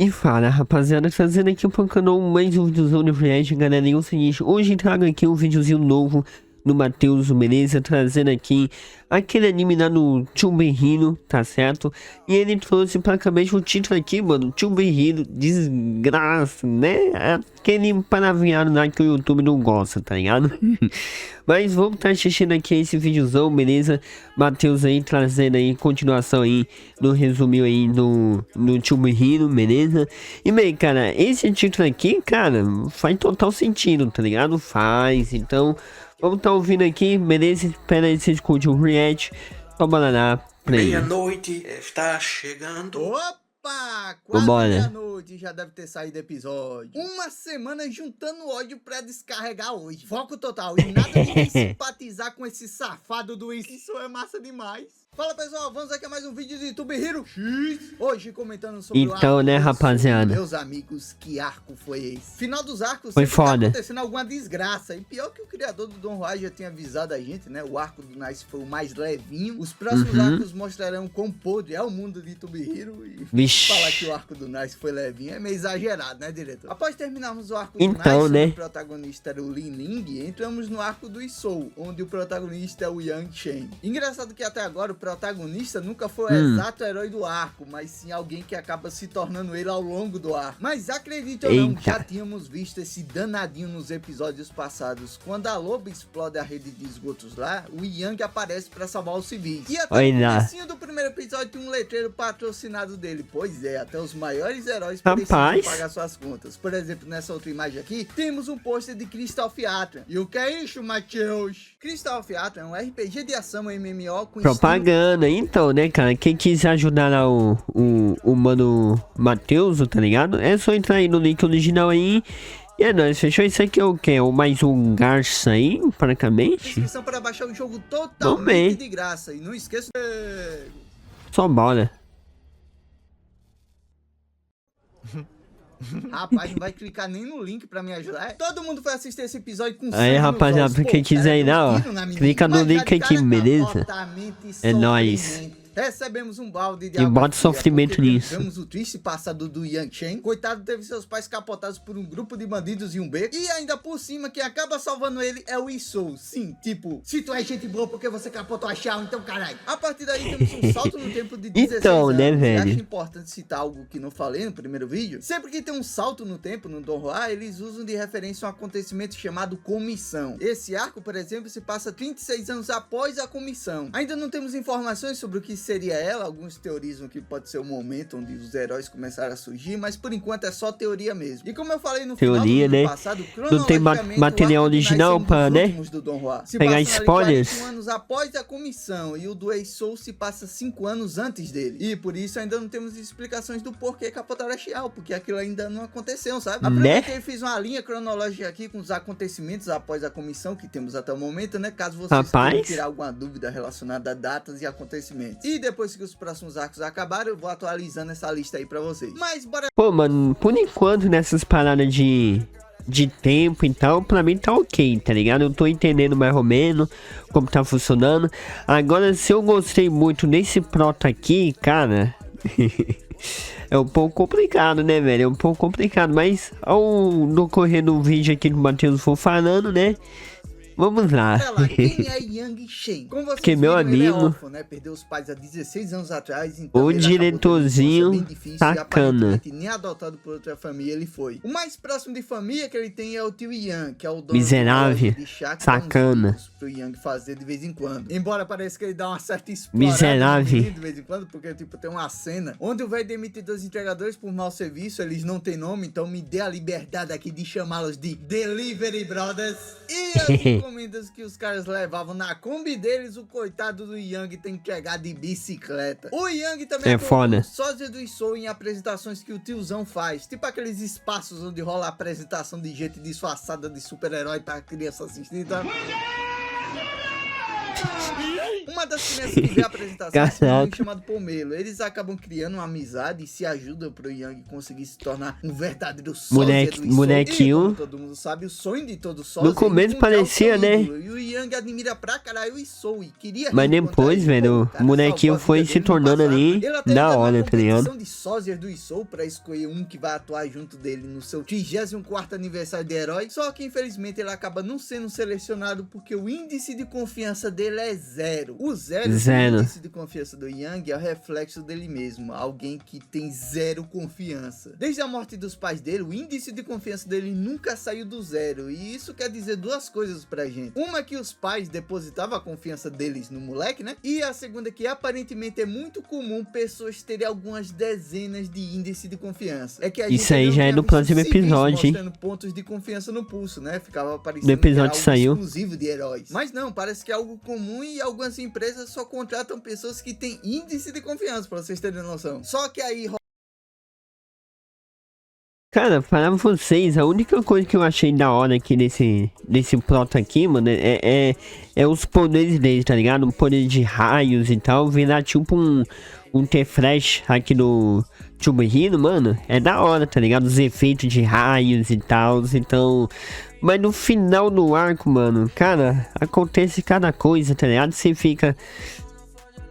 E fala, rapaziada, trazendo aqui pro canal mais um videozão de React, galera. E é o seguinte, hoje trago aqui um videozinho novo do Matheus, beleza? Trazendo aqui aquele anime lá no Tube Hero, tá certo? E ele trouxe praticamente o título aqui, mano, Tube Hero, desgraça, né? Aquele palavreado lá que o YouTube não gosta, tá ligado? Mas vamos estar assistindo aqui esse videozão, beleza? Matheus aí trazendo aí continuação aí no resumiu aí no Tube Hero, beleza? E bem, cara, esse título aqui, cara, faz total sentido, tá ligado? Faz, então vamos estar ouvindo aqui, beleza? Espera aí, vocês curtem o react. Toma lá, play. Meia-noite está chegando. Opa! Quase meia-noite, já deve ter saído episódio. Uma semana juntando ódio pra descarregar hoje. Foco total e nada de simpatizar com esse safado do Isso. Isso é massa demais. Fala pessoal, vamos aqui a mais um vídeo do YouTube Hero X. Hoje comentando sobre o arco, né, rapaziada? Meus amigos, que arco foi esse? Final dos arcos foi foda. Tá acontecendo alguma desgraça. E pior que o criador do Don Juan já tinha avisado a gente, né? O arco do Nice foi o mais levinho. Os próximos arcos mostrarão quão podre é o mundo de YouTube Hero. E falar que o arco do Nice foi levinho é meio exagerado, né, diretor? Após terminarmos o arco do Nice, né? O protagonista era o Lin Ling, entramos no arco do Isou, onde o protagonista é o Yang Shen. Engraçado que até agora o protagonista nunca foi o exato herói do arco, mas sim alguém que acaba se tornando ele ao longo do arco. Mas acredite ou não, já tínhamos visto esse danadinho nos episódios passados. Quando a loba explode a rede de esgotos lá, o Yang aparece para salvar os civis. E até no comecinho do primeiro episódio tem um letreiro patrocinado dele. Pois é, até os maiores heróis precisam pagar suas contas. Por exemplo, nessa outra imagem aqui, temos um pôster de Crystal of Atlan. E o que é isso, Matheus? Crystal of Atlan é um RPG de ação MMO com propaganda, então, né, cara? Quem quiser ajudar lá o mano Matheus, tá ligado? É só entrar aí no link original aí. E é nóis, fechou? Isso aqui é o que? O mais um Garça aí, praticamente? Inscrição para baixar o jogo totalmente de graça. E não esqueça... Só bola. Rapaz, não vai clicar nem no link pra me ajudar. Todo mundo foi assistir esse episódio com aí, rapaziada, pra quem quiser ir lá, ó, clica no link aqui, beleza? É nóis. Recebemos um balde de e bota sofrimento nisso. Vemos o triste passado do Yang Shen. Coitado, teve seus pais capotados por um grupo de bandidos em um beco. E ainda por cima, quem acaba salvando ele é o Isou. Sim, tipo, se tu é gente boa, porque você capotou a Xiao, então caralho. A partir daí temos um salto no tempo de 16 anos. Né, velho? Acho importante citar algo que não falei no primeiro vídeo. Sempre que tem um salto no tempo no Don Juan, eles usam de referência um acontecimento chamado comissão. Esse arco, por exemplo, se passa 36 anos após a comissão. Ainda não temos informações sobre o que seria ela, alguns teorizam que pode ser o momento onde os heróis começaram a surgir, mas por enquanto é só teoria mesmo. E como eu falei no final do vídeo passado, não tem material original para, né, pegar spoilers. 41 anos após a comissão, e o do Isou se passa 5 anos antes dele. E por isso ainda não temos explicações do porquê capotaram a Xiao, porque aquilo ainda não aconteceu, sabe? Aproveitei e fiz uma linha cronológica aqui com os acontecimentos após a comissão que temos até o momento, né? Caso vocês queiram tirar alguma dúvida relacionada a datas e acontecimentos. E depois que os próximos arcos acabaram, eu vou atualizando essa lista aí pra vocês. Mas bora... Pô, mano, por enquanto nessas paradas de tempo e tal, pra mim tá ok, tá ligado? Eu tô entendendo mais ou menos como tá funcionando. Agora, se eu gostei muito desse proto aqui, cara... é um pouco complicado, né, velho? É um pouco complicado, mas ao decorrer do vídeo aqui que o Matheus for falando, né? Vamos lá. Quem é Yang Shen? Como vocês que meu amigo, ele é órfão, né? Perdeu os pais há 16 anos atrás, então o diretorzinho sacana. Nem adotado por outra família ele foi. O mais próximo de família que ele tem é o tio Yang, que é o dono miserável, de chá, que sacana. Pro Yang fazer de vez em quando. Embora pareça que ele dá uma certa explorada miserável de vez em quando, porque tipo tem uma cena onde o velho demite 2 entregadores por mau serviço, eles não têm nome, então me dê a liberdade aqui de chamá-los de Delivery Brothers. E as encomendas que os caras levavam na Kombi deles, o coitado do Yang tem que entregar de bicicleta. O Yang também é foda. Sósia do Isou em apresentações que o tiozão faz, tipo aqueles espaços onde rola a apresentação de gente disfarçada de super-herói pra criança assistir, tá? Uma das crianças que vê a apresentação é um Caraca. menino chamado Pomelo. Eles acabam criando uma amizade e se ajudam pro Yang conseguir se tornar um verdadeiro sósia do Isou. Bonequinho. E, como todo mundo sabe, o sonho de todo sósia No começo é encontrar o parecia, seu né? ídolo. E o Yang admira pra caralho o Isou e queria Mas reencontrar depois, ele. velho, Pô, cara o bonequinho salvou a foi vida se dele no tornando passado. ali Ele até da entra hora, numa tá ligado? competição de sósias do Isou pra escolher um que vai atuar junto dele no seu 34º aniversário de herói. Só que infelizmente ele acaba não sendo selecionado porque o índice de confiança dele é 0. O 0 Zero. do índice de confiança do Yang é o reflexo dele mesmo, alguém que tem 0 confiança. Desde a morte dos pais dele, o índice de confiança dele nunca saiu do 0. E isso quer dizer duas coisas pra gente. Uma, que os pais depositavam a confiança deles no moleque, né? E a segunda, que aparentemente é muito comum pessoas terem algumas dezenas de índice de confiança. É que a Isso gente aí não já é tinha no visto próximo civis episódio, hein? mostrando pontos de confiança no pulso, né? Ficava parecendo No episódio que era saiu. algo exclusivo de heróis. Mas não, parece que é algo comum e algumas empresas só contratam pessoas que têm índice de confiança, pra vocês terem noção. Só que aí Cara, para vocês, a única coisa que eu achei da hora aqui nesse plot aqui, mano, é os poderes dele, tá ligado? O poder de raios e tal, virar tipo um T-Flash aqui do Tsubuhiro, mano, é da hora, tá ligado? Os efeitos de raios e tal, então... Mas no final do arco, mano, cara, acontece cada coisa, tá ligado? Você fica...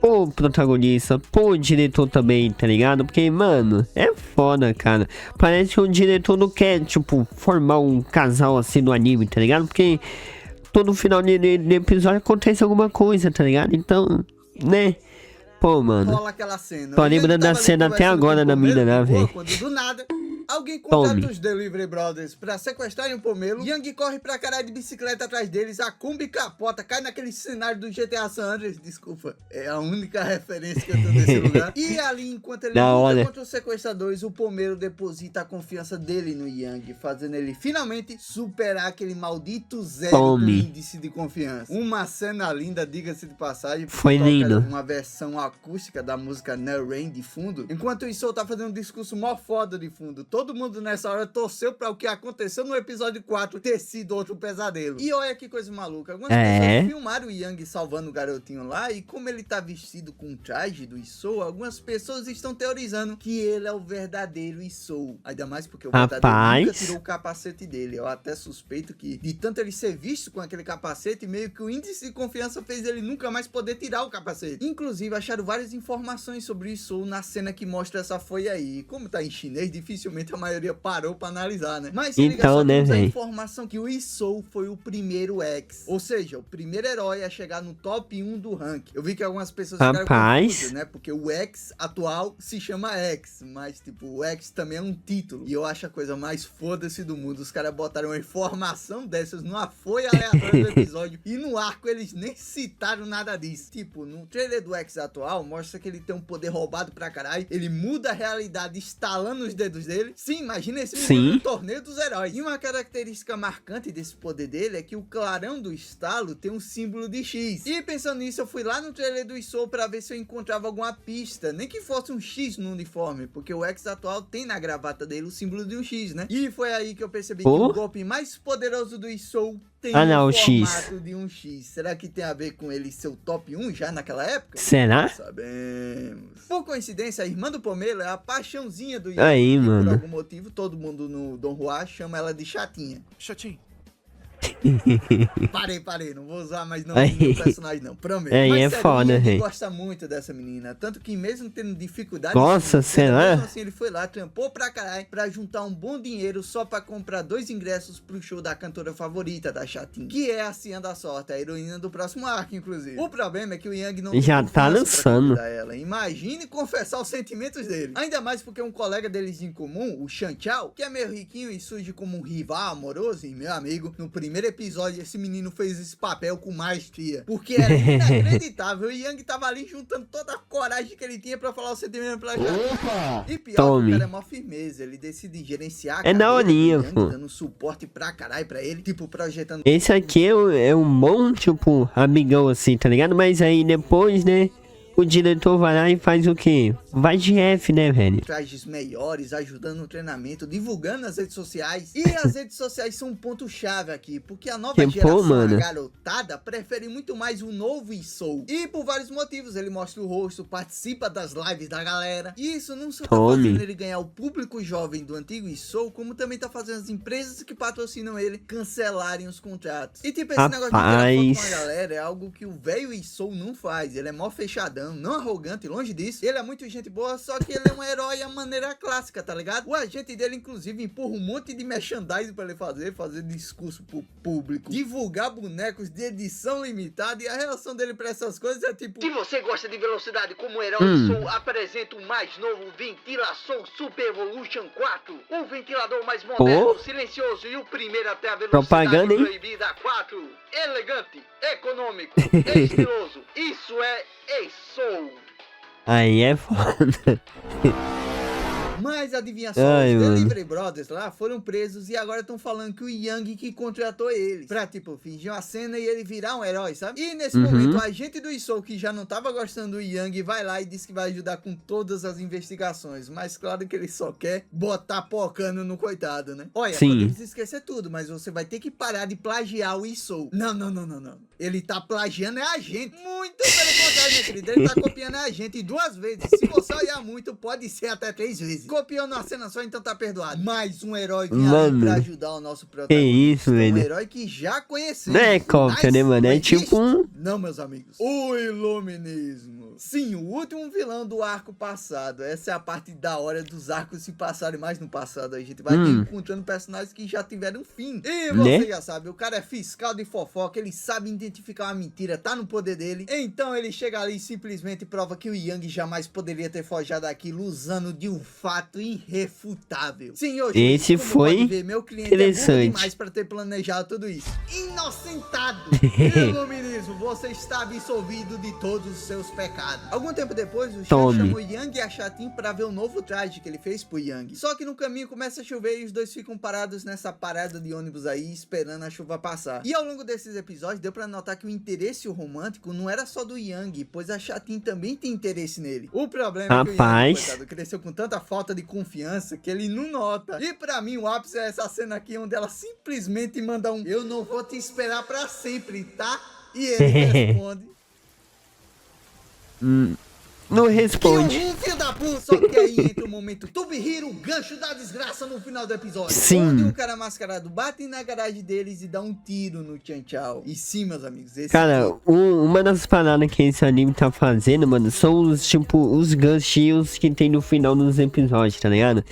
Pô, protagonista, pô, diretor também, tá ligado? Porque, mano, é foda, cara. Parece que o diretor não quer, tipo, formar um casal assim no anime, tá ligado? Porque todo final de episódio acontece alguma coisa, tá ligado? Então, né? Pô, mano. rola aquela cena. Tô O Yang lembrando da tava ali cena até conversando agora com o da mina, Pomelo, né, de boa, velho? Quando do nada, alguém Tome. contrata os Delivery Brothers pra sequestrarem o Pomelo. Yang corre pra caralho de bicicleta atrás deles, a Kombi capota, cai naquele cenário do GTA San Andreas. Desculpa, é a única referência que eu tô nesse lugar. E ali, enquanto ele Da luta hora. contra os sequestradores, o Pomelo deposita a confiança dele no Yang, fazendo ele finalmente superar aquele maldito 0 do Tome. índice de confiança. Uma cena linda, diga-se de passagem. porque Foi toca lindo. uma versão acústica da música No Rain de fundo, enquanto o Isou tá fazendo um discurso mó foda de fundo. Todo mundo nessa hora torceu pra o que aconteceu no episódio 4 ter sido outro pesadelo. E olha que coisa maluca, algumas pessoas filmaram o Yang salvando o garotinho lá, e como ele tá vestido com o traje do Isou, algumas pessoas estão teorizando que ele é o verdadeiro Isou. Ainda mais porque o verdadeiro Rapaz. nunca tirou o capacete dele. Eu até suspeito que, de tanto ele ser visto com aquele capacete, meio que o índice de confiança fez ele nunca mais poder tirar o capacete. Inclusive, acharam várias informações sobre o Isou na cena que mostra essa folha aí. Como tá em chinês, dificilmente a maioria parou pra analisar, né? Mas se liga Então, só, né, temos a véi? informação que o Isou foi o primeiro X. Ou seja, o primeiro herói a chegar no top 1 do ranking. Eu vi que algumas pessoas ficaram Rapaz. confusas, né? Porque o X atual se chama X, mas tipo, o X também é um título. E eu acho a coisa mais foda-se do mundo. Os caras botaram uma informação dessas numa folha aleatória do episódio e no arco eles nem citaram nada disso. Tipo, no trailer do X atual mostra que ele tem um poder roubado pra caralho. Ele muda a realidade estalando os dedos dele. Sim, imagina esse menino no torneio dos heróis. E uma característica marcante desse poder dele é que o clarão do estalo tem um símbolo de X. E pensando nisso, eu fui lá no trailer do Isou pra ver se eu encontrava alguma pista, nem que fosse um X no uniforme, porque o X atual tem na gravata dele o símbolo de um X, né? E foi aí que eu percebi que o golpe mais poderoso do Isou tem o formato de um X. Será que tem a ver com ele ser o top 1 já naquela época? Será? Não sabemos. Por coincidência, a irmã do Pomelo é a paixãozinha do Yang. Aí, e mano. por algum motivo, todo mundo no Don Juan chama ela de Chatinha. Chatinho. Parei, não vou usar mais não o personagem não, prometo. Aí mas é sério, foda, o Yang velho. gosta muito dessa menina, tanto que mesmo tendo dificuldade... Nossa, será? Mesmo assim, ele foi lá, trampou pra caralho, pra juntar um bom dinheiro só pra comprar 2 ingressos pro show da cantora favorita da Chatinha, que é a Cian da Sorte, a heroína do próximo arco, inclusive. O problema é que o Yang não Já tem tá confiança pra lançando. convidar ela. Imagine confessar os sentimentos dele. Ainda mais porque um colega deles em comum, o Shan Chao, que é meio riquinho e surge como um rival amoroso, e meu amigo, no primeiro episódio esse menino fez esse papel com maestria, porque era inacreditável. O Yang tava ali juntando toda a coragem que ele tinha pra falar o sentimento pra Chatinha. E pior, Tome. o cara é mó firmeza, ele decide gerenciar a É carreira daorinha, do Yang, pô. dando suporte pra caralho pra ele, tipo, projetando... Esse aqui é um bom, tipo, amigão assim, tá ligado? Mas aí depois, né, o diretor vai lá e faz o quê? Vai de F, né, velho? Trajes melhores, ajudando no treinamento, divulgando nas redes sociais. E as redes sociais são um ponto-chave aqui, porque a nova geração, mano, a garotada, prefere muito mais o novo Isou. E por vários motivos, ele mostra o rosto, participa das lives da galera. E isso não só tá fazendo ele ganhar o público jovem do antigo Isou, como também tá fazendo as empresas que patrocinam ele cancelarem os contratos. E tipo, esse negócio de tirar foto com a galera é algo que o velho Isou não faz. Ele é mó fechadão, não arrogante, longe disso. Ele é muito gente boa, só que ele é um herói à maneira clássica, tá ligado? O agente dele, inclusive, empurra um monte de merchandising pra ele fazer discurso pro público, divulgar bonecos de edição limitada, e a reação dele pra essas coisas é tipo: se você gosta de velocidade como herói, Isou apresenta o mais novo Ventilação Super Evolution 4. O ventilador mais moderno, silencioso e o primeiro até a velocidade proibida 4. Elegante, econômico, estiloso. Isso é Isou. Aí é foda. Mas adivinha só, os Delivery Brothers lá foram presos e agora estão falando que o Yang que contratou eles pra, tipo, fingir uma cena e ele virar um herói, sabe? E nesse momento, o agente do Isou, que já não tava gostando do Yang, vai lá e diz que vai ajudar com todas as investigações. Mas claro que ele só quer botar pocando no coitado, né? Olha, podemos esquecer tudo, mas você vai ter que parar de plagiar o Isou. Não. Ele tá plagiando a gente. Muito pelo contrário, meu querido. Ele tá copiando a gente 2 vezes. Se você olhar muito, pode ser até 3 vezes. Copiando a cena só, então tá perdoado. Mais um herói vinha ali pra ajudar o nosso protagonista. Que isso, velho. Um herói que já conhecemos. Não é cópia, né, mano? É tipo um... Não, meus amigos. O Iluminismo. Sim, o último vilão do arco passado. Essa é a parte da hora dos arcos se passarem mais no passado. A gente vai encontrando personagens que já tiveram fim. E você já sabe, o cara é fiscal de fofoca, ele sabe identificar uma mentira, tá no poder dele. Então ele chega ali e simplesmente prova que o Yang jamais poderia ter forjado aquilo usando de um fato irrefutável. Sim, hoje, esse foi ver, meu cliente interessante. É burro demais pra ter planejado tudo isso. Inocentado! Iluminismo, você está absolvido de todos os seus pecados. Algum tempo depois, o Shan chamou Yang e a Chatin pra ver o novo traje que ele fez pro Yang. Só que no caminho começa a chover e os dois ficam parados nessa parada de ônibus aí, esperando a chuva passar. E ao longo desses episódios, deu pra notar que o interesse romântico não era só do Yang, pois a Chatin também tem interesse nele. O problema é que o Yang, coitado, cresceu com tanta falta de confiança que ele não nota. E pra mim, o ápice é essa cena aqui, onde ela simplesmente manda um: eu não vou te esperar pra sempre, tá? E ele responde: não responde. Filho da puta. Só que aí entra o momento Tubihiro, o gancho da desgraça no final do episódio. Sim. Onde o cara mascarado bate na garagem deles e dá um tiro no Chan Chao. E sim, meus amigos, esse cara, uma das paradas que esse anime tá fazendo, mano, são os, tipo, os ganchinhos que tem no final dos episódios, tá ligado?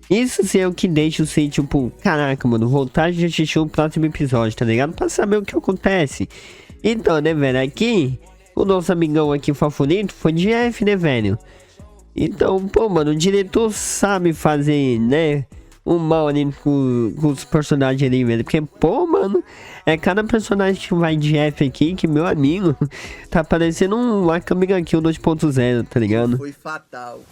Isso sim é o que deixa você, tipo, caraca, mano, vontade de assistir o próximo episódio, tá ligado? Pra saber o que acontece. Então, né, velho, aqui... O nosso amigão aqui favorito foi de F, né, velho? Então, pô, mano, o diretor sabe fazer, né, um mal ali com os personagens ali, velho. Porque, pô, mano, é cada personagem que vai de F aqui que, meu amigo, tá parecendo um Akame ga Kill 2.0, tá ligado? Foi fatal.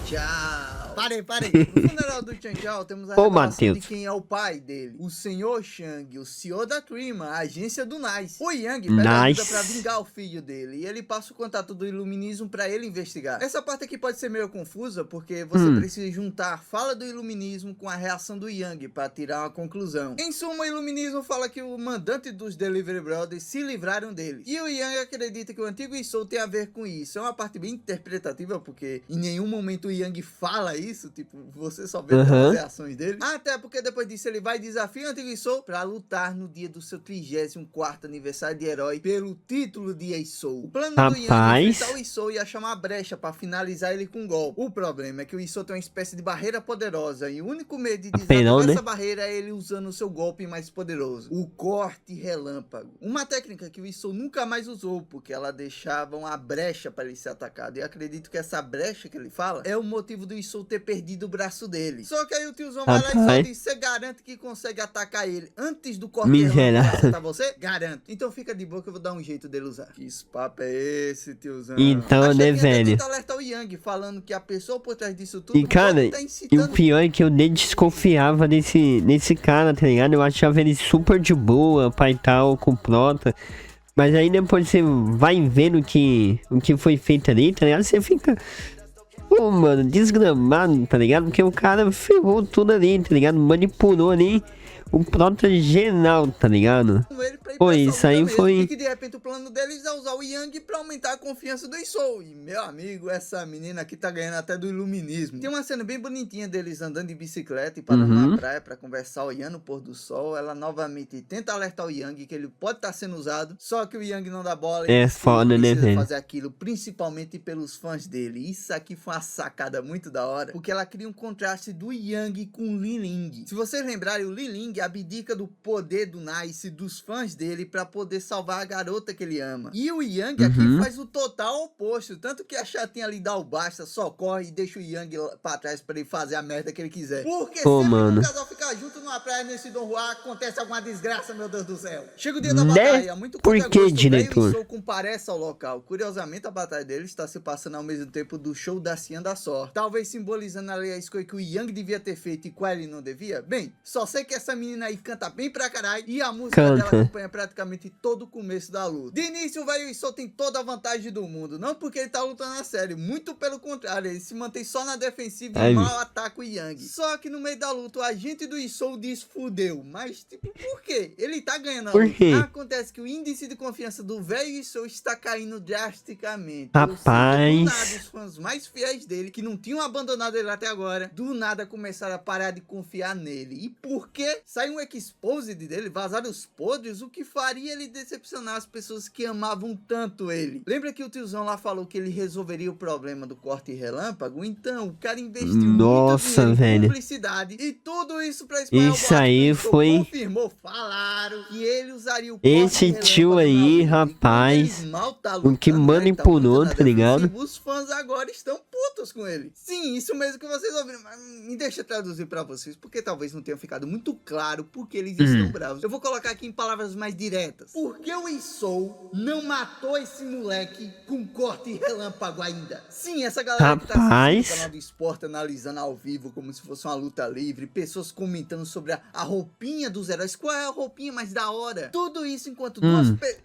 Tchau. Parei. No funeral do Chan Chao temos a revelação de quem é o pai dele. O Senhor Shang, o CEO da Trima, a agência do Nice. O Yang pede ajuda pra vingar o filho dele. E ele passa o contato do Iluminismo pra ele investigar. Essa parte aqui pode ser meio confusa, porque você precisa juntar a fala do Iluminismo com a reação do Yang pra tirar uma conclusão. Em suma, o Iluminismo fala que o mandante dos Delivery Brothers se livraram dele. E o Yang acredita que o antigo Isou tem a ver com isso. É uma parte bem interpretativa, porque em nenhum momento o Yang fala isso, tipo, você só vê as reações dele. Até porque depois disso ele vai desafiar o antigo Isou pra lutar no dia do seu 34º aniversário de herói pelo título de Isou. O plano do Yang é enfrentar o Isou e achar uma brecha pra finalizar ele com um golpe. O problema é que o Isou tem uma espécie de barreira poderosa e o único meio de desativar essa barreira é ele usando o seu golpe mais poderoso, o corte relâmpago. Uma técnica que o Isou nunca mais usou, porque ela deixava uma brecha para ele ser atacado. E acredito que essa brecha que ele fala é o motivo do Isou ter perdido o braço dele. Só que aí o tiozão vai lá e só diz: você garante que consegue atacar ele antes do corte relâmpago acertar você? Garanto. Então fica de boa que eu vou dar um jeito dele usar. Que papo é esse, tiozão? Então, né, velho? Alerta o Yang falando que a pessoa por trás disso tudo e, cara, tá incitando... E o pior é que eu nem desconfiava nesse cara, tá ligado? Eu achava ele super de boa, pai tal, com prota. Mas aí depois você vai vendo o que foi feito ali, tá ligado? Você fica, pô, mano, desgramado, tá ligado? Porque o cara ferrou tudo ali, tá ligado? Manipulou ali o protogenal, tá ligado? Ele pra ir Pô, pra essa isso luta aí mesmo. foi... E que de repente o plano deles é usar o Yang pra aumentar a confiança do Isou. E meu amigo, essa menina aqui tá ganhando até do iluminismo. Tem uma cena bem bonitinha deles andando de bicicleta e parando na praia pra conversar, olhando o pôr do sol. Ela novamente tenta alertar o Yang que ele pode estar sendo usado, só que o Yang não dá bola. É foda, né, velho? Fazer aquilo, principalmente pelos fãs dele. Isso aqui foi uma sacada muito da hora, porque ela cria um contraste do Yang com o Li Ling. Se vocês lembrarem, o Li Ling abdica do poder do Nice, dos fãs dele, pra poder salvar a garota que ele ama. E o Yang aqui faz o total oposto, tanto que a chatinha ali dá o basta, só corre e deixa o Yang pra trás pra ele fazer a merda que ele quiser. Porque sempre que o casal ficar junto numa praia nesse Don Juan, acontece alguma desgraça, meu Deus do céu. Chega o dia da batalha, muito Por que, diretor? o Isou comparece ao local. Curiosamente, a batalha dele está se passando ao mesmo tempo do show da Cian da Sorte. Talvez simbolizando ali a escolha que o Yang devia ter feito e qual ele não devia. Bem, só sei que essa menina aí canta bem pra caralho e a música dela acompanha praticamente todo o começo da luta. De início, o velho Isou tem toda a vantagem do mundo. Não porque ele tá lutando a sério, muito pelo contrário, ele se mantém só na defensiva e mal ataca o Yang. Só que no meio da luta, o agente do Isou diz fudeu. Mas, tipo, por quê? Ele tá ganhando a luta. Acontece que o índice de confiança do velho Isou está caindo drasticamente. Rapaz. Do nada, os fãs mais fiéis dele, que não tinham abandonado ele até agora, do nada começaram a parar de confiar nele. E por quê? Sai um exposed dele, vazaram os podres, o que faria ele decepcionar as pessoas que amavam tanto ele. Lembra que o tiozão lá falou que ele resolveria o problema do corte relâmpago? Então, o cara investiu muito dinheiro em publicidade e tudo isso pra espalhar o isso aí foi... Confirmou, falaram que ele usaria o esse tio aí, rapaz, o que manipulou, tá ligado? Os fãs agora estão putos com ele. Sim, isso mesmo que vocês ouviram, mas me deixa traduzir pra vocês, porque talvez não tenha ficado muito claro porque eles estão bravos. Eu vou colocar aqui em palavras mais diretas. Por que o Isou não matou esse moleque com corte relâmpago ainda? Sim, essa galera que tá assistindo o canal do esporte, analisando ao vivo como se fosse uma luta livre, pessoas comentando sobre a roupinha dos heróis, qual é a roupinha mais da hora? Tudo isso enquanto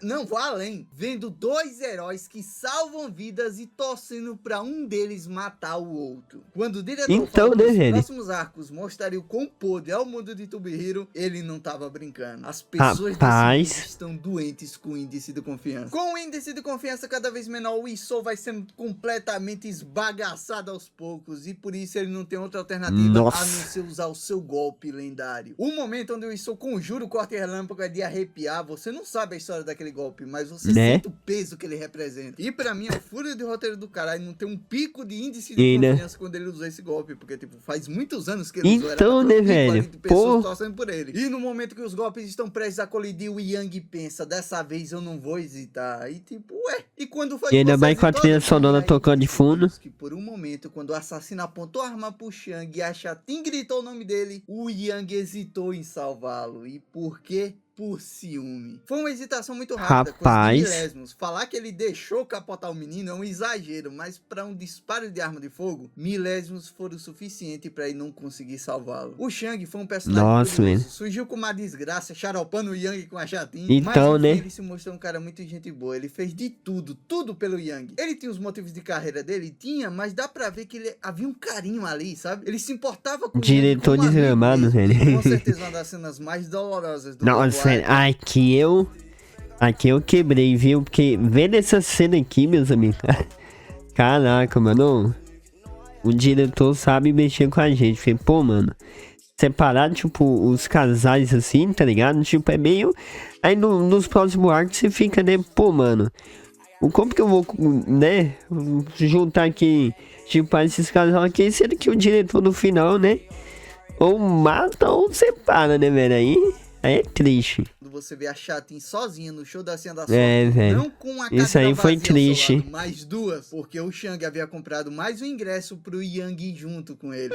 não, vou além, vendo dois heróis que salvam vidas e torcendo pra um deles matar o outro. Quando o diretor falou que os próximos arcos mostrariam o quão podre é o mundo de Tubihiro, ele não tava brincando. As pessoas desse mundo estão doentes com o índice de confiança. Com o índice de confiança cada vez menor, o Isou vai sendo completamente esbagaçado aos poucos, e por isso ele não tem outra alternativa a não ser usar o seu golpe lendário. O momento onde o Isou conjura o corte relâmpago é de arrepiar. Você não sabe a história daquele golpe, mas você sente o peso que ele representa. E pra mim é o furo de roteiro do caralho não ter um pico de índice de confiança quando ele usou esse golpe, porque tipo, faz muitos anos que ele usou. Então, né, velho? Pessoas torcendo por ele. E no momento que os golpes estão prestes a colidir, o Yang pensa, dessa vez eu não vou hesitar. E tipo, ué, e quando foi e ainda mais com a trilha sonora tocando de fundo. Que por um momento, quando o assassino apontou a arma pro Shang e a Chatin gritou o nome dele, o Yang hesitou em salvá-lo. E por quê? Por ciúme. Foi uma hesitação muito rápida. Rapaz. Milésimos. Falar que ele deixou capotar o menino é um exagero, mas para um disparo de arma de fogo, milésimos foram o suficiente para ele não conseguir salvá-lo. O Shang foi um personagem curioso, surgiu com uma desgraça, xaropando o Yang com a Chatin, então, mas né? Ele se mostrou um cara muito gente boa. Ele fez de tudo pelo Yang. Ele tinha os motivos de carreira dele? Tinha, mas dá pra ver que ele havia um carinho ali, sabe? Ele se importava com o diretor desgramado, velho. Com certeza uma das cenas mais dolorosas do Nossa, aqui eu quebrei, viu? Porque vendo essa cena aqui, meus amigos, caraca, mano, o diretor sabe mexer com a gente. Falei, pô, mano, separar, tipo, os casais assim, tá ligado? Tipo, é meio... Aí nos próximos arcos você fica, né, pô, mano, como que eu vou, né, juntar aqui, tipo, esses casais aqui, sendo que o diretor no final, né, ou mata ou separa, né, velho? Aí é triste. Você vê a Chatin sozinha no show da Cian da Sorte, velho. Não com a isso aí foi triste. Lado, mais duas, porque o Shang havia comprado mais um ingresso pro Yang junto com ele.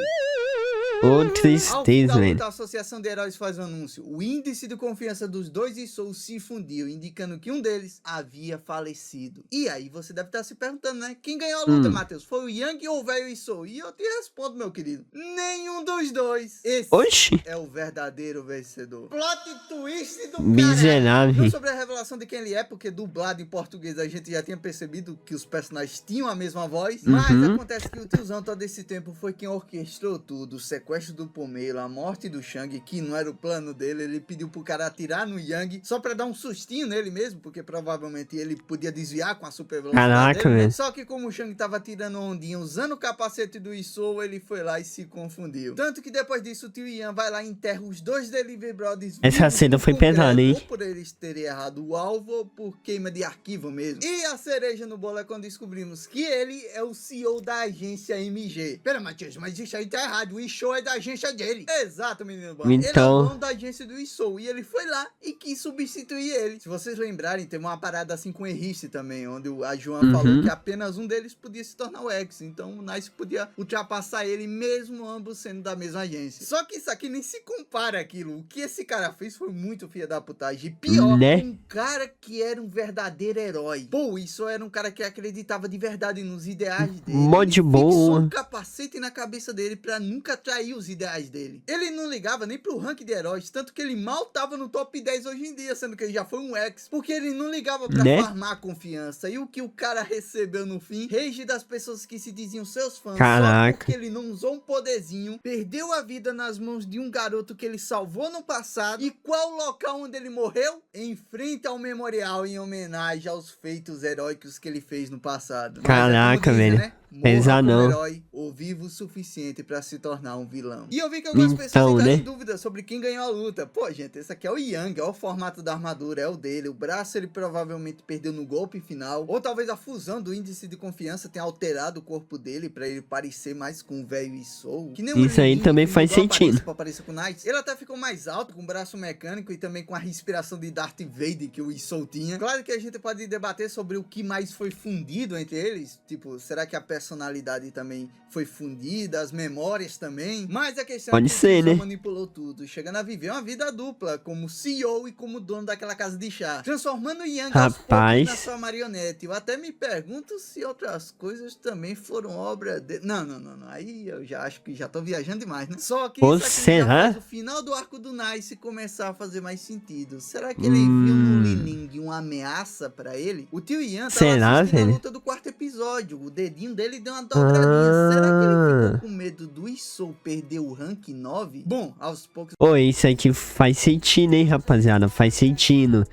Ô, tristeza, velho. A Associação de Heróis faz um anúncio. O índice de confiança dos dois Isous se fundiu, indicando que um deles havia falecido. E aí você deve estar se perguntando, né? Quem ganhou a luta, Matheus? Foi o Yang ou o velho Isou? E eu te respondo, meu querido. Nenhum dos dos dois, esse Oxi. é o verdadeiro vencedor. Plot twist do Miserável. caralho. Não sobre a revelação de quem ele é, porque dublado em português a gente já tinha percebido que os personagens tinham a mesma voz. Mas acontece que o tiozão todo esse tempo foi quem orquestrou tudo. O sequestro do Pomelo, a morte do Shang, que não era o plano dele. Ele pediu pro cara atirar no Yang só pra dar um sustinho nele mesmo, porque provavelmente ele podia desviar com a super velocidade Caraca, dele, né? velho. Só que como o Shang tava tirando ondinha usando o capacete do Isou, ele foi lá e se confundiu. Tanto que depois disso o tio Ian vai lá e enterra os dois Delivery Brothers. Essa cena foi pesada, hein? Ou por eles terem errado o alvo ou por queima de arquivo mesmo. E a cereja no bolo é quando descobrimos que ele é o CEO da agência MG. Pera, Matias, mas isso aí tá errado. O Isou é da agência dele. Exato, menino bom. Ele é o Então, dono da agência do Isou. E ele foi lá e quis substituir ele. Se vocês lembrarem, tem uma parada assim com o Errice também, onde a Joan falou que apenas um deles podia se tornar o X. Então o Nice podia ultrapassar ele, mesmo ambos sendo da mesma agência. Só que isso aqui nem se compara àquilo. O que esse cara fez foi muito filha da putagem. E pior, Né? um cara que era um verdadeiro herói. Pô, isso era um cara que acreditava de verdade nos ideais dele. Mó de Ele fixou boa. um capacete na cabeça dele pra nunca trair os ideais dele. Ele não ligava nem pro ranking de heróis, tanto que ele mal tava no top 10 hoje em dia, sendo que ele já foi um X, porque ele não ligava pra Né? farmar confiança. E o que o cara recebeu no fim? Rage das pessoas que se diziam seus fãs. Caraca. Só porque ele não usou um poderzinho, perdeu a vida nas mãos de um garoto que ele salvou no passado. E qual o local onde ele morreu? Em frente ao memorial, em homenagem aos feitos heróicos que ele fez no passado. Mas Caraca, dizem, velho. né? Morra Pesado como não. herói ou vivo o suficiente pra se tornar um vilão. E eu vi que algumas pessoas Então, ficaram né? em dúvida sobre quem ganhou a luta. Pô, gente, esse aqui é o Yang, olha o formato da armadura, é o dele. O braço ele provavelmente perdeu no golpe final. Ou talvez a fusão do índice de confiança tenha alterado o corpo dele pra ele parecer mais com o velho Isou. Que nem o Isso aí Lin, também que faz mudou a aparência sentido. pra parecer com o Knight. Ele até ficou mais alto, com o braço mecânico e também com a respiração de Darth Vader que o Isou tinha. Claro que a gente pode debater sobre o que mais foi fundido entre eles. Tipo, será que a personalidade também foi fundida, as memórias também? Mas a questão Pode é que ser, o Isou né? manipulou tudo, chegando a viver uma vida dupla, como CEO e como dono daquela casa de chá, transformando o Yang aos poucos Rapaz. na sua marionete. Eu até me pergunto se outras coisas também foram obra dele. Não. Aí eu já acho que já tô viajando demais, né? Só que Pô, isso aqui já será? faz o final do arco do Nice começar a fazer mais sentido. Será que ele viu no Li-Ning uma ameaça pra ele? O tio Ian tava Será, assistindo a velho? luta do quarto episódio. O dedinho dele deu uma dobradinha. Será que ele ficou com medo do Isou perder o rank 9? Bom, aos poucos Ô, isso aqui faz sentido, hein, rapaziada? Faz sentido.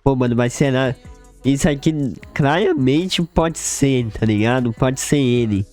Pô, mano, mas será? Isso aqui claramente pode ser, tá ligado? Pode ser ele.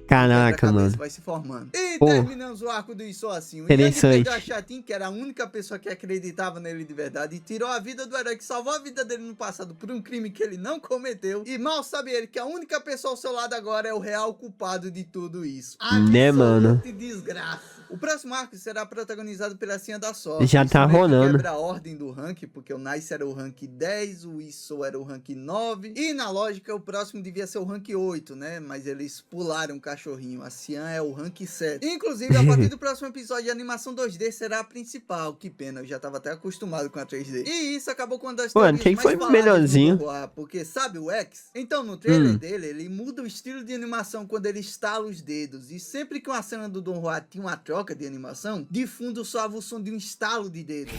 Caraca, quebra-cabeça mano. vai se formando. E Pô. terminamos o arco do Isou assim. O Yang Interessante. perdeu a Chatin, que era a única pessoa que acreditava nele de verdade, e tirou a vida do herói que salvou a vida dele no passado por um crime que ele não cometeu. E mal sabe ele que a única pessoa ao seu lado agora é o real culpado de tudo isso. Né, mano? Absoluta desgraça. O próximo arco será protagonizado pela Senha da Sorte. Já tá Isso meio que rolando. quebra a ordem do rank, porque o Nice era o rank 10, o Isou era o rank 9. E na lógica, o próximo devia ser o rank 8, né? Mas eles pularam o cachorrinho. A Cian é o rank 7. Inclusive, a partir do próximo episódio, a animação 2D será a principal. Que pena, eu já tava até acostumado com a 3D. E isso acabou com uma das Mano, teorias quem mais foi faladas do melhorzinho? Manhwa, porque sabe o X? Então, no trailer dele, ele muda o estilo de animação quando ele estala os dedos. E sempre que uma cena do Don Juan tinha uma troca de animação, de fundo soava o som de um estalo de dedo.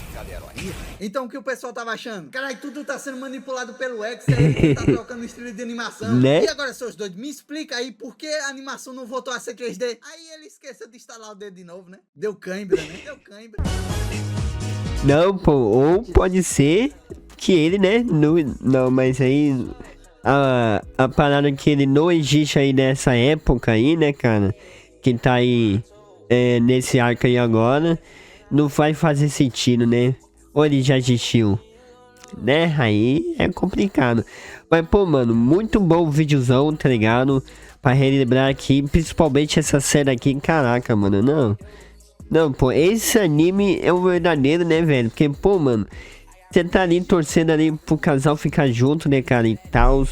Então o que o pessoal tava achando? Caralho, tudo tá sendo manipulado pelo X, é ele que tá trocando o estilo de animação. Né? E agora, seus doidos, me explica aí por que a animação não voltou a ser 3D? Aí ele esqueceu de instalar o dedo de novo, né? Deu cãibra, né? Deu cãibra. Não, pô, ou pode ser que ele, né? Não, mas aí a parada que ele não existe aí nessa época aí, né, cara? Que tá aí nesse arco aí agora, não vai fazer sentido, né? Ou ele já existiu, né? Aí é complicado. Mas, pô, mano, muito bom o videozão, tá ligado? Pra relembrar aqui, principalmente essa série aqui, caraca, mano, não, pô, esse anime é o verdadeiro, né, velho? Porque, pô, mano, você tá ali torcendo ali pro casal ficar junto, né, cara, e tal,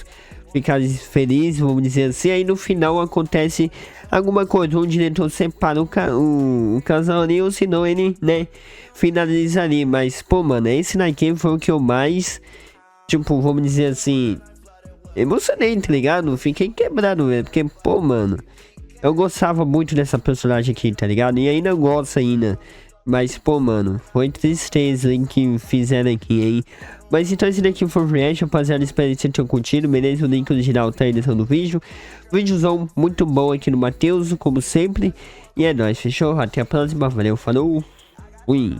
ficar feliz, vamos dizer assim, aí no final acontece alguma coisa, o diretor separa o casal ali, ou senão ele, né, finaliza ali, mas, pô, mano, esse daqui foi o que eu mais, tipo, vamos dizer assim, emocionei, tá ligado? Fiquei quebrado, velho, porque, pô, mano, Eu gostava muito dessa personagem aqui, tá ligado? E ainda gosto ainda. Mas, pô, mano, foi tristeza hein, que fizeram aqui, hein? Mas então esse daqui foi o reaction, rapaziada. Espero que vocês tenham curtido, beleza? O link original tá aí na descrição do vídeo. Vídeozão muito bom aqui no Matheus, como sempre. E é nóis, fechou? Até a próxima, valeu, falou, fui!